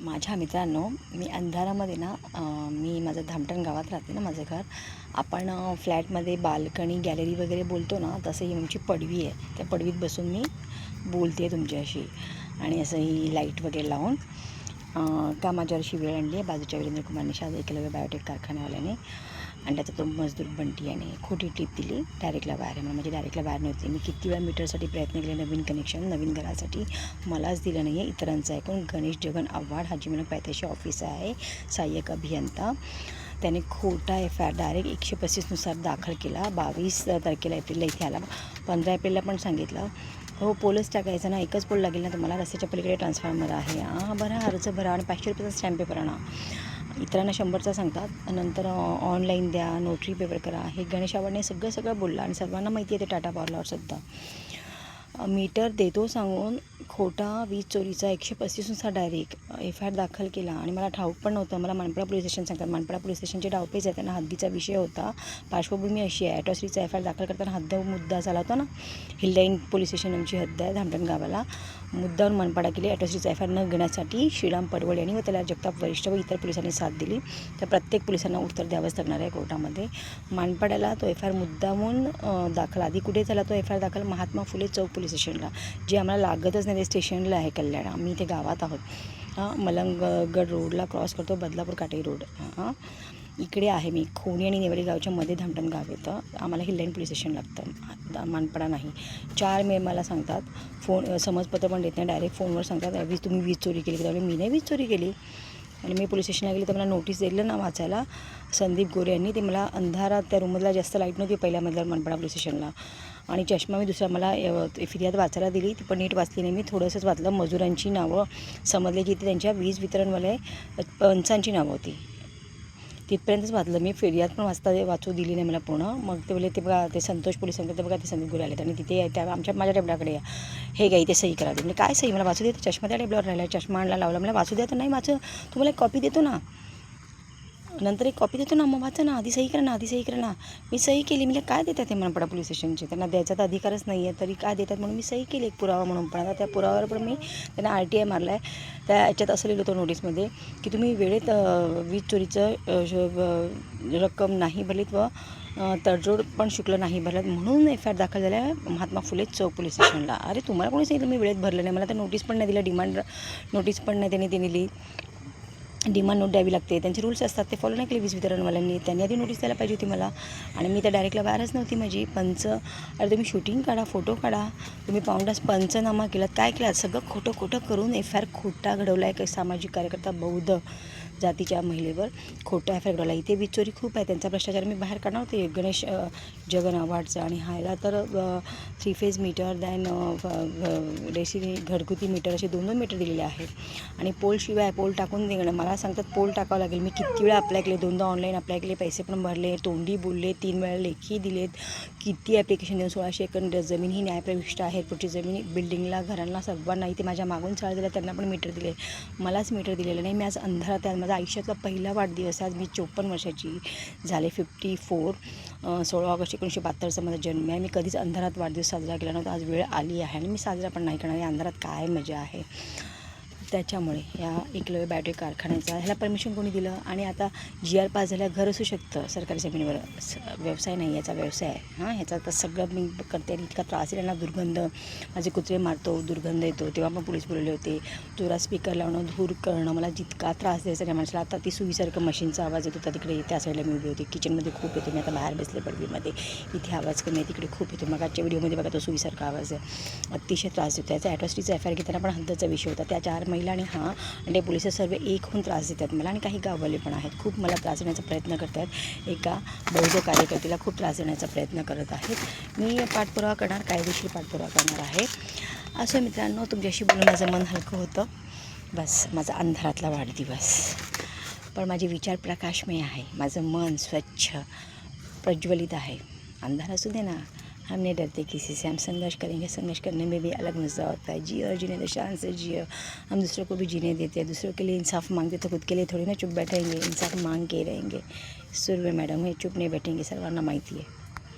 माझ्या मित्रांनो, मी अंधारामध्ये ना मी माझं धामटण गावात राहते ना माझं घर. आपण फ्लॅटमध्ये बाल्कनी गॅलरी वगैरे बोलतो ना, तसं ही आमची पडवी आहे. त्या पडवीत बसून मी बोलते तुमच्याशी आणि असं ही लाईट वगैरे लावून का माझ्यावर अशी वेळ आणली आहे बाजूच्या वीरेंद्र कुमारने शाळा एकलव्य बायोटेक कारखान्यावाल्याने. आणि त्याचा तो मजदूर बंटी याने खोटी टिप दिली डायरेक्टला बाहेर आहे. म्हणजे डायरेक्टला बाहेर नव्हती. मी किती वेळा मीटरसाठी प्रयत्न केले, नवीन कनेक्शन नवीन घरासाठी मलाच दिलं नाही आहे, इतरांचं आहे. कोण गणेश जगन आव्हाड हाजी मिलन पायथ्याशी ऑफिस आहे, सहाय्यक अभियंता. त्याने खोटा FIR डायरेक्ट 135नुसार दाखल केला. 22 तारखेला एप्रिलला इथे आला. 15 एप्रिलला पण सांगितलं हो पोलच टाकायचं ना, एकच पोल लागेल ना तुम्हाला, रस्त्याच्या पलीकडे ट्रान्सफॉर्मर आहे. भरा अर्ज भरा आणि 500 रुपयाचा स्टॅम्प पेपर आणा. इतरांना 100चा सांगतात. नंतर ऑनलाईन द्या, नोटरी पेपर करा. हे गणेश आव्हाडने सगळं बोललं आणि सर्वांना माहिती आहे ते टाटा पावरलावर सुद्धा. मीटर देतो सांगून खोटा वीज चोरीचा 135नुसार डायरेक्ट FIR दाखल केला. आणि मला ठाऊक पण नव्हतं. मला मानपडा पोलीस स्टेशन सांगतात. मानपडा पोलीस स्टेशनचे डावपेच आहे, त्यांना हद्दीचा विषय होता. पार्श्वभूमी अशी आहे, ॲट्रॉसिटीचा FIR दाखल करताना हद्द मुद्दा झाला होता ना. हिललाईन पोलीस स्टेशन आमची हद्द आहे धामटण गावाला. मुद्दावर मनपाडा केली. ॲट्रॉसिटीचा FIR न घेण्यासाठी श्रीराम पडवळ यांनी व त्याला जगताप वरिष्ठ व इतर पोलिसांनी साथ दिली. तर प्रत्येक पोलिसांना उत्तर द्यावंच लागणार आहे कोर्टामध्ये. मानपाड्याला तो FIR मुद्दामून दाखल आधी कुठे झाला तो FIR दाखल? महात्मा फुले चौक पोलीस स्टेशनला, जे आम्हाला लागतच नाही, ते स्टेशनला आहे कल्याण. आम्ही इथे गावात आहोत. मलंगगड रोडला क्रॉस करतो, बदलापूर काटे रोड. इकडे आहे मी. खोनी आणि नेवारी गावच्या मध्ये धामटण गाव येतं. आम्हाला हिललाईन पोलीस स्टेशन लागतं, मानपाडा नाही. 4 मे मला सांगतात, फोन समजपत्र पण देत नाही, डायरेक्ट फोनवर सांगतात तुम्ही वीज चोरी केली. त्यावेळी मी नाही वीज चोरी केली. आणि मी पोलीस स्टेशनला गेले तर मला नोटीस दिलं ना वाचायला संदीप गोरे यांनी. ते मला अंधारात, त्या रूममधला जास्त लाईट नव्हती पहिल्यामधल्या मनपाडा पोलीस स्टेशनला. आणि चष्मा मी दुसरा मला फिर्याद वाचायला दिली, ती पण नीट वाचली नाही मी, थोडंसंच वाचलं. मजुरांची नावं समजली की ती त्यांच्या वीज वितरणवाले पंचांची नावं होती, तिथपर्यंतच वाचलं मी. फिर्याद पण वाचू दिली नाही मला पूर्ण. मग ते बोलले ते बघा ते संतोष पोलीस सांगतात, ते बघा ते संदीप गोरे आले आणि तिथे त्या माझ्या टेबलाकडे या, हे काय इथे सही करा. म्हणजे काय सही? मला वाचू देतं? चष्मा त्या टेबलावर राहिला, चष्मा आणला लावला, मला वाचू द्या. तर नाही वाचू, तुम्हाला एक कॉपी देतो ना, नंतर एक कॉपी देतो ना, मग वाचा ना, आधी सही करा ना. मी सही केली. म्हणजे काय देतात ते मनपाडा पोलीस स्टेशनचे? त्यांना द्यायचा तर अधिकारच नाही आहे, तरी काय देतात म्हणून मी सही केली एक पुरावा म्हणून. पण आता त्या पुराव्यावर पण मी त्यांना RTI मारला आहे. त्या याच्यात असं लिहिलं होतं नोटीसमध्ये की तुम्ही वेळेत वीज चोरीचं रक्कम नाही भरलीत व तडजोड पण शुल्क नाही भरलं, म्हणून FIR दाखल झाला आहे महात्मा फुले चौक पोलीस स्टेशनला. अरे तुम्हाला कोणी सांगितलं मी वेळेत भरलं नाही? मला तर नोटीस पण नाही दिलं, डिमांड नोटीस पण नाही त्यांनी दिली. डिमांड नोट द्यावी लागते, त्यांचे रूल्स असतात, ते फॉलो नाही केले वीज वितरणवाल्यांनी. त्यांनी आधी नोटीस द्यायला पाहिजे होती मला. आणि मी तर डायरेक्टला बाहेरच नव्हती माझी. अरे तुम्ही शूटिंग काढा, फोटो काढा, तुम्ही पाऊंडास पंचनामा केलात, काय केलात? सगळं खोटं करून FIR खोटा घडवला आहे. सामाजिक कार्यकर्ता बौद्ध जातीच्या महिलेवर खोटा FIR घडवला. इथे वीज चोरी खूप आहे, त्यांचा भ्रष्टाचार मी बाहेर काढणार होते गणेश जगन आव्हाडचा. आणि ह्याला तर 3 फेज मीटर दॅन घरगुती मीटर असे 2 मीटर दिलेले आहेत. आणि पोलशिवाय पोल टाकून देणं, मला सांगतात पोल टाकावं लागेल. मी किती वेळा अप्लाय केले, 2दा ऑनलाईन अप्लाय केले, पैसे पण भरले, तोंडी बोलले, 3 वेळा लेखी दिलेत, किती ॲप्लिकेशन देऊन. 1600 एकर जमीन ही न्यायप्रविष्ट आहे. पुढची जमीन बिल्डिंगला, घरांना, सर्वांना. इथे माझ्या मागून चाळ दिला, त्यांना पण मीटर दिले, मलाच मीटर दिलेलं नाही. मी आज अंधारात आहे. माझा आयुष्यातला पहिला वाढदिवस. आज मी 54 वर्षाची झाले, 54. 16 ऑगस्ट 1972चा माझा जन्म आहे. मी कधीच अंधारात वाढदिवस साजरा केला नव्हता. आज वेळ आली आहे आणि मी साजरा पण नाही करणार. या अंधारात काय मजा आहे. त्याच्यामुळे या एकलव्य बायोटेक कारखान्याचा ह्याला परमिशन कोणी दिलं? आणि आता GR पास झाल्या घर असू शकतं सरकारी जमिनीवर, व्यवसाय नाही, याचा व्यवसाय आहे. ह्याचा तर सगळं मी करते आणि इतका त्रास येईल ना, दुर्गंध, माझे कुत्रे मारतो, दुर्गंध येतो. तेव्हा पण पोलीस बोलले होते, जोरात स्पीकर लावणं, धूर करणं, मला जितका त्रास द्यायचा त्या माणसाला. आता ती सुईसारखं मशीनचा आवाज येतो, तर तिकडे त्या साईडला मी उभी होती, किचनमध्ये खूप येतो. मी आता बाहेर बसले पडवीमध्ये, इथे आवाज कमी आहे, तिकडे खूप येतो. मग आजच्या व्हिडिओमध्ये बघा तो सुईसारखा आवाज आहे, अतिशय त्रास देतो. त्याचा ॲट्रॉसिटीचा FIR घेताना पण हद्दचा विषय होता. त्या 4 महिला आणि आणि पोलिस सर्व एक होऊन त्रास देतात मला. आणि काही गाववाले पण आहेत, खूप मला त्रास देण्याचा प्रयत्न करत आहेत. एका बौद्ध कार्यकर्त्याला खूप त्रास देण्याचा प्रयत्न करत आहेत. मी पाठपुरावा करणार, कायदेशीर पाठपुरावा करणार आहे. असं मित्रांनो, तुमच्याशी बोलून माझं मन हलकं होतं. बस माझा अंधारातला वाढदिवस, पण माझे विचार प्रकाशमय आहे, माझं मन स्वच्छ प्रज्वलित आहे. अंधार असू दे ना, हम नहीं डरते किसी से, हम संघर्ष करेंगे, संघर्ष करने में भी अलग मज़ा होता है। जियो और जीने दो, शान से जियो। हम दूसरों को भी जीने देते हैं, दूसरों के लिए इंसाफ मांगते तो खुद के लिए थोड़ी ना चुप बैठेंगे, इंसाफ मांग के रहेंगे। सुर में मैडम है, चुप नहीं बैठेंगे, सर्वांना माहिती आहे।